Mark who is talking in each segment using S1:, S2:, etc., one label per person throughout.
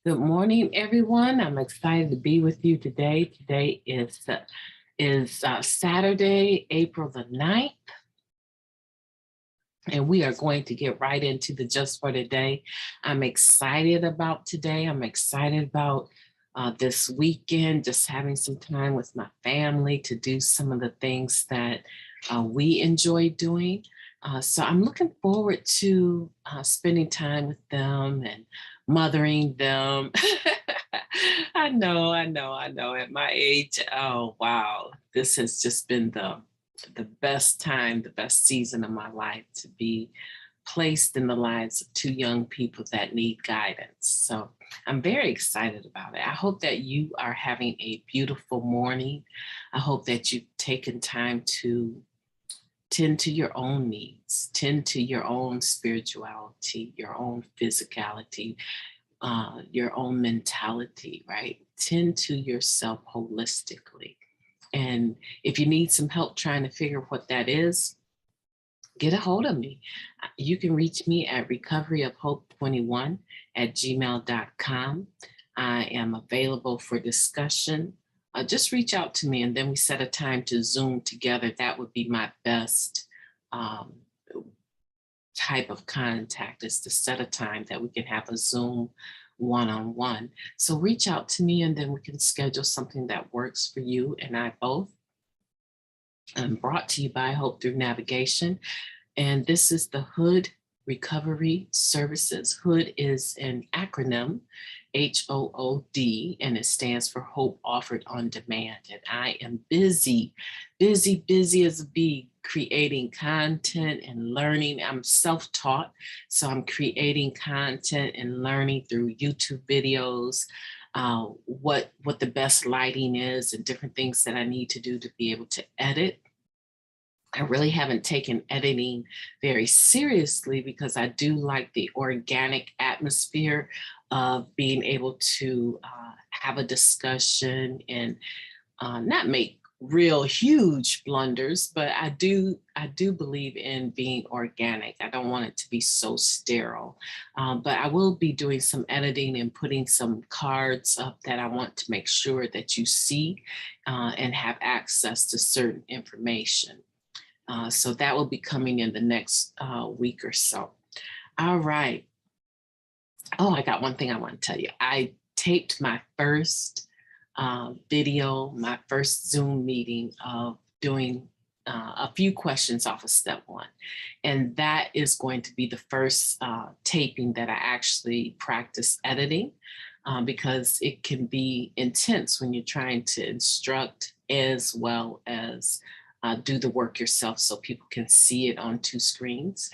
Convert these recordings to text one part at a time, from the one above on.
S1: Good morning, everyone. I'm excited to be with you today. Today is Saturday, April the 9th, and we are going to get right into the Just for Today. I'm excited about today. I'm excited about this weekend, just having some time with my family to do some of the things that we enjoy doing. So I'm looking forward to spending time with them and mothering them. I know. At my age, oh wow, this has just been the best time, the best season of my life to be placed in the lives of two young people that need guidance. So I'm very excited about it. I hope that you are having a beautiful morning. I hope that you've taken time to tend to your own needs, tend to your own spirituality, your own physicality, your own mentality, right? Tend to yourself holistically. And if you need some help trying to figure what that is, get a hold of me. You can reach me at recoveryofhope21@gmail.com. I am available for discussion. Just reach out to me and then we set a time to Zoom together. That would be my best um, type of contact, is to set a time that we can have a Zoom one-on-one. So reach out to me and then we can schedule something that works for you and I both. I'm brought to you by Hope Through Navigation. And this is the Hood Recovery Services. Hood is an acronym, HOOD, and it stands for Hope Offered on Demand. And I am busy as a bee, creating content and learning. I'm self-taught, so I'm creating content and learning through YouTube videos, what the best lighting is and different things that I need to do to be able to edit. I really haven't taken editing very seriously because I do like the organic atmosphere of being able to have a discussion and not make real huge blunders, but I do believe in being organic. I don't want it to be so sterile, but I will be doing some editing and putting some cards up that I want to make sure that you see and have access to certain information. So that will be coming in the next week or so. All right. Oh, I got one thing I want to tell you. I taped my first video, my first Zoom meeting of doing a few questions off of step one. And that is going to be the first taping that I actually practice editing because it can be intense when you're trying to instruct as well as do the work yourself so people can see it on two screens.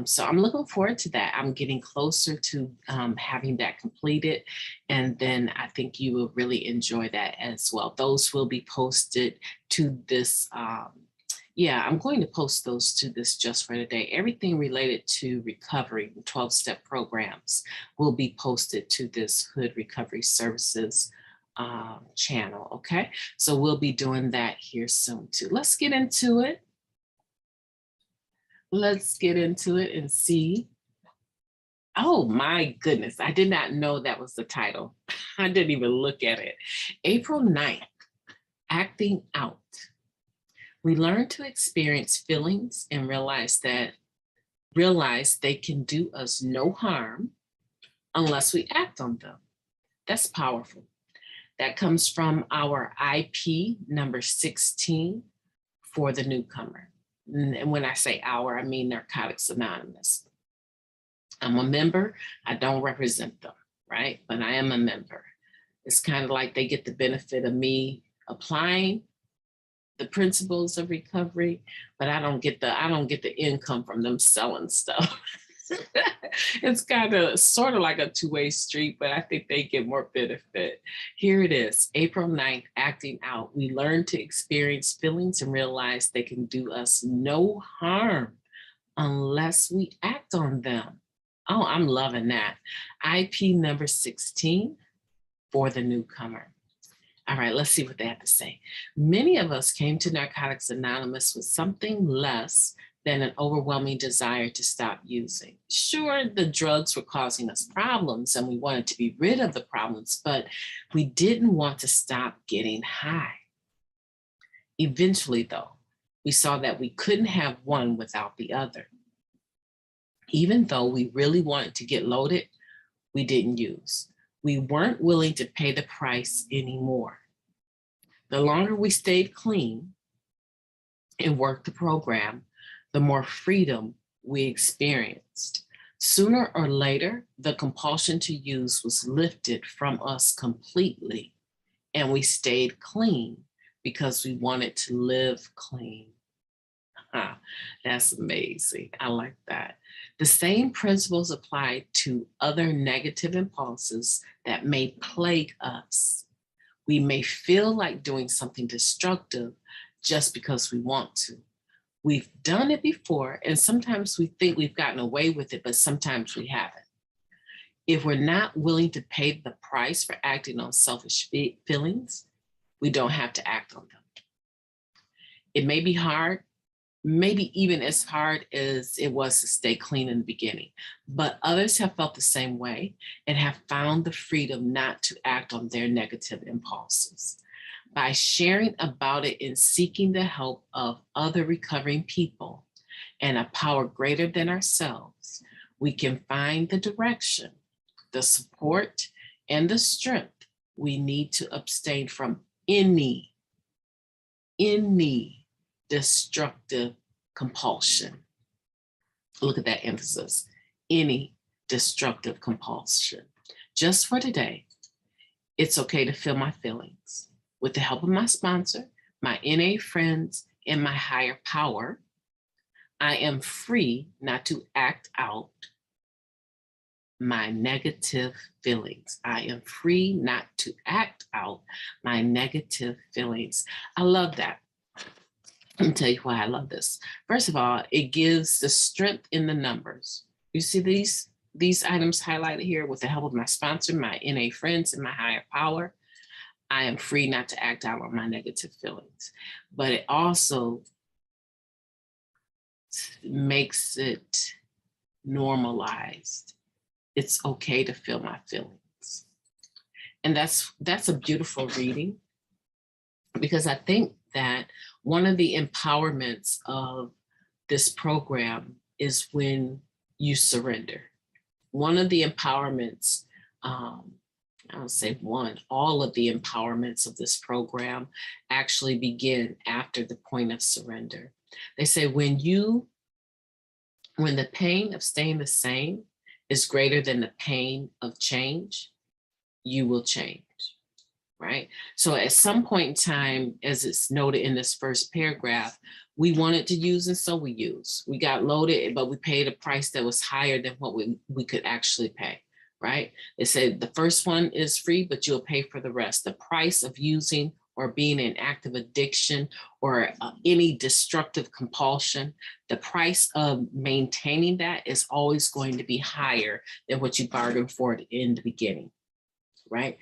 S1: So I'm looking forward to that. I'm getting closer to having that completed. And then I think you will really enjoy that as well. Those will be posted to this. I'm going to post those to this Just for Today. Everything related to recovery, 12-step programs will be posted to this Hood Recovery Services channel. Okay, so we'll be doing that here soon too. Let's get into it. Let's get into it and see. Oh my goodness, I did not know that was the title. I didn't even look at it. April 9th, acting out. We learn to experience feelings and realize they can do us no harm unless we act on them. That's powerful. That comes from our IP number 16 for the newcomer. And when I say our, I mean Narcotics Anonymous. I'm a member. I don't represent them, right? But I am a member. It's kind of like they get the benefit of me applying the principles of recovery, but I don't get the income from them selling stuff. It's kind of sort of like a two-way street, but I think they get more benefit. Here it is, April 9th, acting out. We learn to experience feelings and realize they can do us no harm unless we act on them. Oh, I'm loving that. IP number 16 for the newcomer. All right, let's see what they have to say. Many of us came to Narcotics Anonymous with something less than an overwhelming desire to stop using. Sure, the drugs were causing us problems and we wanted to be rid of the problems, but we didn't want to stop getting high. Eventually, though, we saw that we couldn't have one without the other. Even though we really wanted to get loaded, we didn't use. We weren't willing to pay the price anymore. The longer we stayed clean and worked the program, the more freedom we experienced. Sooner or later, the compulsion to use was lifted from us completely, and we stayed clean because we wanted to live clean. That's amazing. I like that. The same principles apply to other negative impulses that may plague us. We may feel like doing something destructive just because we want to. We've done it before, and sometimes we think we've gotten away with it, but sometimes we haven't. If we're not willing to pay the price for acting on selfish feelings, we don't have to act on them. It may be hard, maybe even as hard as it was to stay clean in the beginning, but others have felt the same way and have found the freedom not to act on their negative impulses. By sharing about it and seeking the help of other recovering people and a power greater than ourselves, we can find the direction, the support, and the strength we need to abstain from any destructive compulsion. Look at that emphasis, any destructive compulsion. Just for today, it's okay to feel my feelings. With the help of my sponsor, my NA friends, and my higher power, I am free not to act out my negative feelings. I am free not to act out my negative feelings. I love that. Let me tell you why I love this. First of all, it gives the strength in the numbers. You see these items highlighted here with the help of my sponsor, my NA friends, and my higher power. I am free not to act out on my negative feelings. But it also makes it normalized. It's okay to feel my feelings. And that's a beautiful reading, because I think that one of the empowerments of this program is when you surrender. One of the empowerments, I would say all of the empowerments of this program actually begin after the point of surrender. They say when the pain of staying the same is greater than the pain of change, you will change, right? So at some point in time, as it's noted in this first paragraph, we wanted to use, and so we used. We got loaded, but we paid a price that was higher than what we could actually pay. Right? They said the first one is free, but you'll pay for the rest. The price of using or being in active addiction or any destructive compulsion, the price of maintaining that is always going to be higher than what you bargained for in the beginning, right?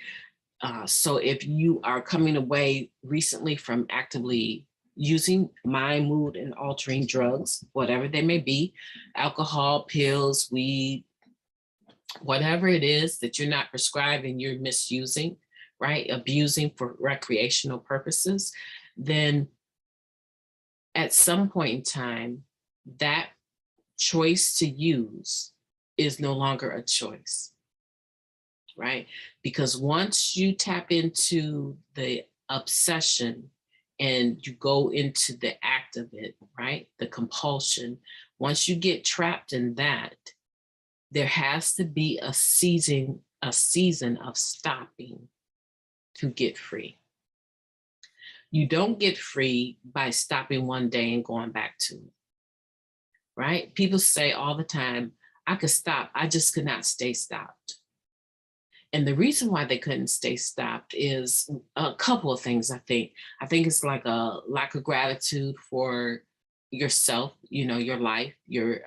S1: So if you are coming away recently from actively using mind, mood, and altering drugs, whatever they may be, alcohol, pills, weed, whatever it is that you're not prescribing, you're misusing, right? Abusing for recreational purposes, then at some point in time, that choice to use is no longer a choice, right? Because once you tap into the obsession and you go into the act of it, right? The compulsion, once you get trapped in that, there has to be a season of stopping to get free. You don't get free by stopping one day and going back to it, right? People say all the time, I could stop, I just could not stay stopped. And the reason why they couldn't stay stopped is a couple of things, I think. I think it's like a lack of gratitude for yourself, your life, your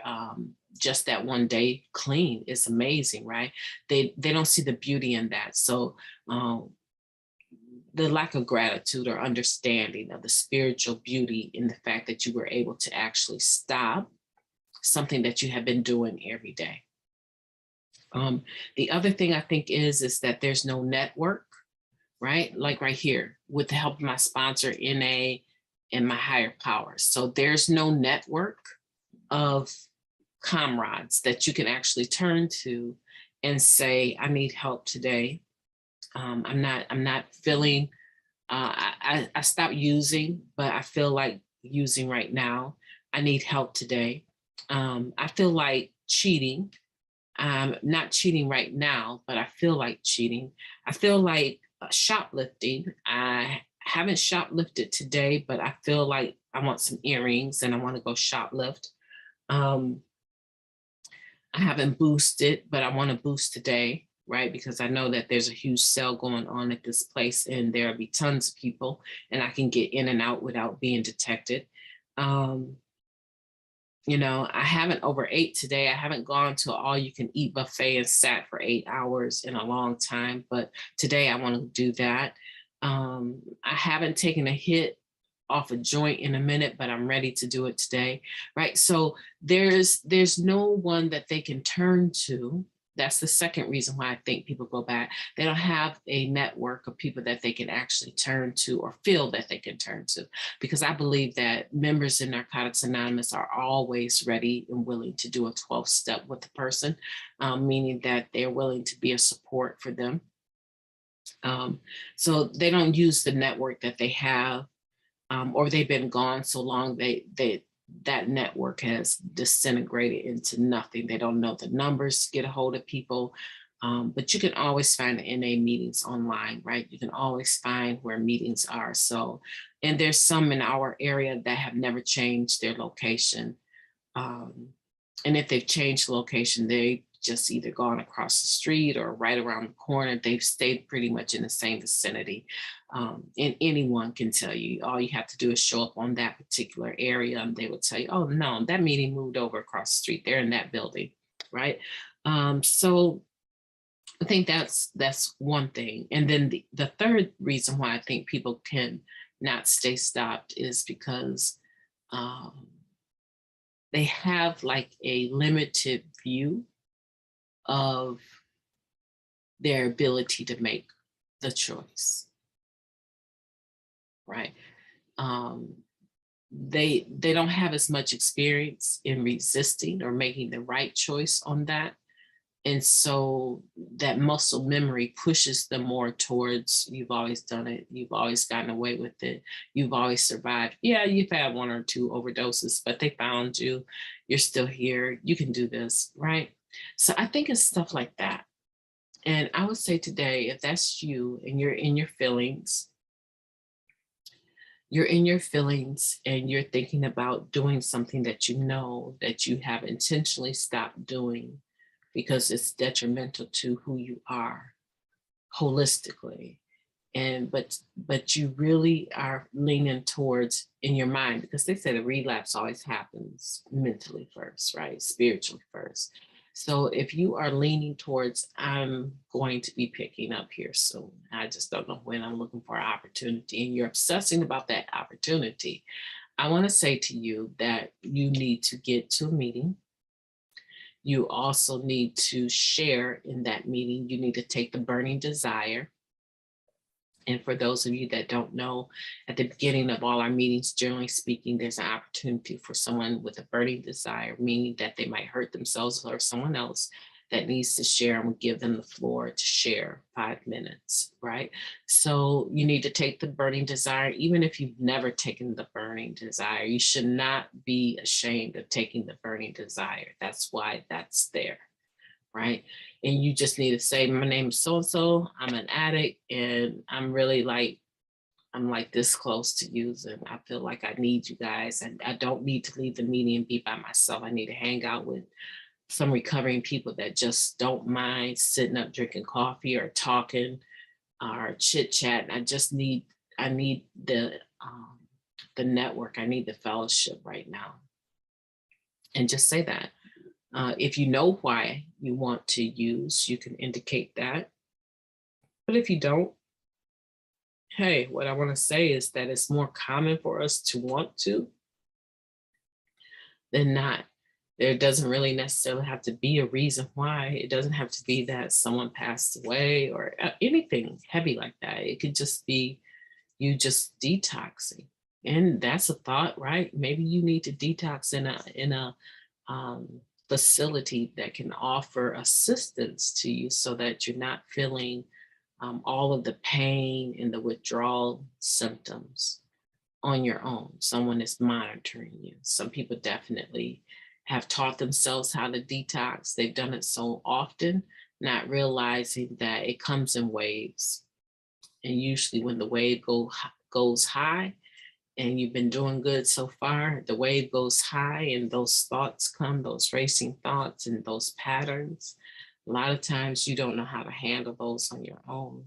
S1: just that one day clean is amazing, right? They don't see the beauty in that. So the lack of gratitude or understanding of the spiritual beauty in the fact that you were able to actually stop something that you have been doing every day. The other thing I think is that there's no network, right? Like right here, with the help of my sponsor, NA, and my higher powers. So there's no network of comrades that you can actually turn to and say, I need help today. I'm not feeling, I stopped using, but I feel like using right now. I need help today. I feel like cheating. Not cheating right now, but I feel like cheating. I feel like shoplifting. I haven't shoplifted today, but I feel like I want some earrings and I want to go shoplift. Um, I haven't boosted, but I want to boost today, right? Because I know that there's a huge sale going on at this place and there'll be tons of people and I can get in and out without being detected. Um, I haven't overate today. I haven't gone to all you can eat buffet and sat for 8 hours in a long time, but today I want to do that. I haven't taken a hit off a joint in a minute, but I'm ready to do it today, right? So there's no one that they can turn to. That's the second reason why I think people go back. They don't have a network of people that they can actually turn to or feel that they can turn to, because I believe that members in Narcotics Anonymous are always ready and willing to do a 12-step with the person, meaning that they're willing to be a support for them. So they don't use the network that they have, or they've been gone so long that network has disintegrated into nothing. They don't know the numbers to get a hold of people, but you can always find the NA meetings online, right? You can always find where meetings are. So, and there's some in our area that have never changed their location. And if they've changed location, they just either gone across the street or right around the corner. They've stayed pretty much in the same vicinity. And anyone can tell you, all you have to do is show up on that particular area and they will tell you, oh no, that meeting moved over across the street. They're in that building, right? So I think that's one thing. And then the third reason why I think people can not stay stopped is because they have like a limited view of their ability to make the choice, right? They don't have as much experience in resisting or making the right choice on that. And so that muscle memory pushes them more towards, you've always done it, you've always gotten away with it, you've always survived. Yeah, you've had 1 or 2 overdoses, but they found you, you're still here, you can do this, right? So I think it's stuff like that. And I would say today, if that's you and you're in your feelings, and you're thinking about doing something that you know that you have intentionally stopped doing because it's detrimental to who you are holistically. And but you really are leaning towards in your mind, because they say the relapse always happens mentally first, right? Spiritually first. So if you are leaning towards, I'm going to be picking up here soon, I just don't know when, I'm looking for an opportunity, and you're obsessing about that opportunity, I want to say to you that you need to get to a meeting. You also need to share in that meeting. You need to take the burning desire. And for those of you that don't know, at the beginning of all our meetings, generally speaking, there's an opportunity for someone with a burning desire, meaning that they might hurt themselves or someone else, that needs to share, and we give them the floor to share 5 minutes, right? So you need to take the burning desire, even if you've never taken the burning desire. You should not be ashamed of taking the burning desire. That's why that's there, right? And you just need to say, my name is so-and-so, I'm an addict, and I'm really I'm like this close to using. I feel like I need you guys, and I don't need to leave the meeting and be by myself. I need to hang out with some recovering people that just don't mind sitting up drinking coffee or talking or chit chat. I need the network. I need the fellowship right now. And just say that. If you know why you want to use, you can indicate that. But if you don't, hey, what I want to say is that it's more common for us to want to than not. There doesn't really necessarily have to be a reason why. It doesn't have to be that someone passed away or anything heavy like that. It could just be you just detoxing. And that's a thought, right? Maybe you need to detox in a facility that can offer assistance to you so that you're not feeling all of the pain and the withdrawal symptoms on your own. Someone is monitoring you. Some people definitely have taught themselves how to detox. They've done it so often, not realizing that it comes in waves. And usually when the wave goes high and you've been doing good so far, the wave goes high and those thoughts come, those racing thoughts and those patterns. A lot of times you don't know how to handle those on your own,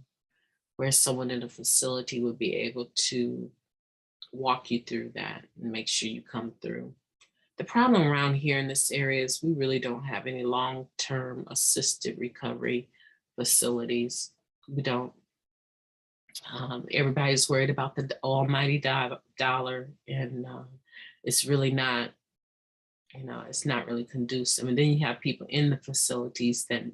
S1: where someone in a facility would be able to walk you through that and make sure you come through. The problem around here in this area is we really don't have any long-term assisted recovery facilities. We don't. Everybody's worried about the almighty dollar, and it's really not, it's not really conducive. And then you have people in the facilities that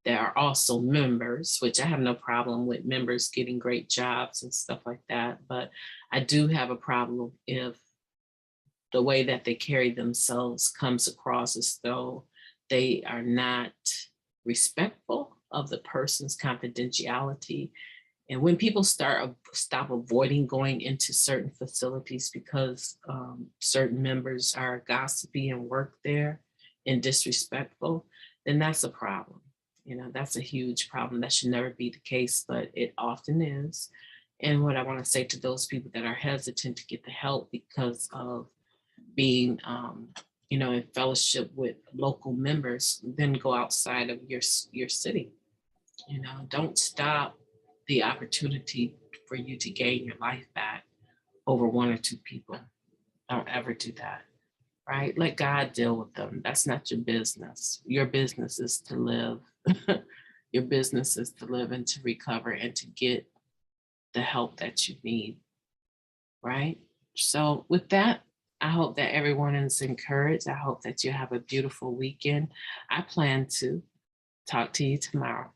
S1: are also members, which I have no problem with members getting great jobs and stuff like that. But I do have a problem if the way that they carry themselves comes across as though they are not respectful of the person's confidentiality. And when people stop avoiding going into certain facilities because certain members are gossipy and work there and disrespectful, then that's a problem. That's a huge problem. That should never be the case, but it often is. And what I want to say to those people that are hesitant to get the help because of being, in fellowship with local members, then go outside of your city. Don't stop the opportunity for you to gain your life back over one or two people. Don't ever do that, right? Let God deal with them. That's not your business. Your business is to live. Your business is to live and to recover and to get the help that you need, right? So with that, I hope that everyone is encouraged. I hope that you have a beautiful weekend. I plan to talk to you tomorrow.